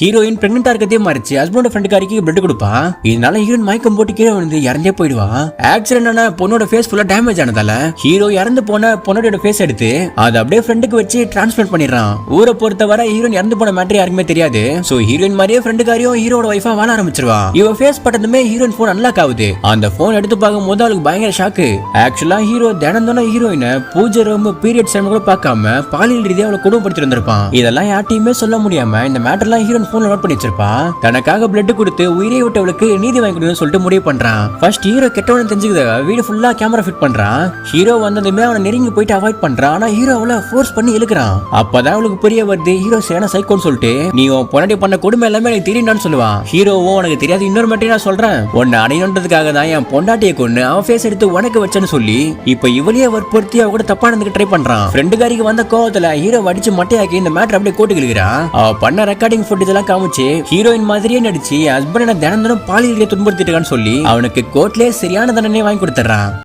Heroine பிரெக்னெண்டா இருக்கதே மாறிச்சு ஹஸ்பண்டோட ஃப்ரெண்டுக்காரிக்கு blood கொடுப்பா. இதனால ஹீரோயின் மயக்கம் போட்டு கீழே வந்து இறந்தே போயிடுவா. ஆக்சிடென்ட் ஆன பொண்ணோட ஃபேஸ் ஃபுல்லா டேமேஜ் ஆனதால ஹீரோ இறந்து போன பொண்ணோட ஃபேஸ் எடுத்து அதை அப்படியே ஃப்ரெண்டுக்கு வச்சு டிரான்ஸ்பிளான்ட் பண்ணிடுறான். ஊரை பொறுத்தவரை ஹீரோயின் இறந்து போன மேட்டர் யாருக்குமே தெரியாது. சோ ஹீரோயின் மாதிரியே ஃப்ரெண்டுக்காரியும் ஹீரோட வைஃபா வாழ ஆரம்பிச்சிருவா. இவ ஃபேஸ் பட்டதுமே ஹீரோயின் போன் அன்லாக் ஆகுது. அந்த போன் எடுத்து பார்க்கும் போது அவளுக்கு பயங்கர ஷாக்கு. ஆக்சுவலா ஹீரோ தினந்தோன ஹீரோயினை பூஜை ரூம் பீரியட்ஸ் டைம் கூட பார்க்காம பாலியல் ரீதியா அவளை கொடுமைப்படுத்தி வந்திருப்பான். இதெல்லாம் யார்ட்டையுமே சொல்ல முடியாம இந்த மேட்டர்லாம் ஹீரோயின் போன்ல நோட் பண்ணி வச்சிருப்பா. தனக்காக பிளட் கொடுத்து உயிரை விட்டவளுக்கு நீதி வாங்கி கொடுன்னு சொல்லிட்டு முடிவு பண்றான். ஃபர்ஸ்ட் ஹீரோ கெட்டவன தெரிஞ்சுக்கிற வீடு ஃபுல்லா கேமரா ஃபிட் பண்றான். ஹீரோ வந்ததுமே அவனை நெருங்கி போயிட்டு அவாய்ட் பண்றான். ஆனா ஹீரோ அவளை ஃபோர்ஸ் பண்ணி இழுக்கிறான். அப்பதான் அவளுக்கு புரிய வருது ஹீரோ சரியான சைக்கோன்னு சொல்லிட்டு நீ உன் பொண்டாட்டி பண்ண கொடுமை எல்லாமே எனக்கு தெரியும்னு சொல்லுவான். ஹீரோவும் உனக்கு தெரியாது இன்னொரு மட்டும் நான் சொல்றேன், உன்னை அடையணுன்றதுக்காக தான் என் பொண்டாட்டியை கொண்டு அவன் ஃபேஸ் எடுத்து உனக்கு வச்சேன்னு சொல்லி இப்ப இவளையே வற்புறுத்தி அவ கூட தப்பா நடந்துக்க ட்ரை பண்றான். ஃப்ரெண்டுக்காரிக்கு வந்த கோவத்துல ஹீரோ அடிச்சு மட்டையாக்கி இந்த மேட்டர் அப்படியே கோட்டு கிழிக்கிறான். அவ பண்ண ரெக்கார்டிங் ஃபுட்டேஜ் எல்லாம் காமிச்சு ஹீரோயின் மாதிரியே நடிச்சு ஹஸ்பண்ட் தினம் தினம் பாலியல் துன்புறுத்திட்டு சொல்லி அவனுக்கு கோர்ட்லயே சரியான தண்டனை வாங்கி கொடுத்துறான்.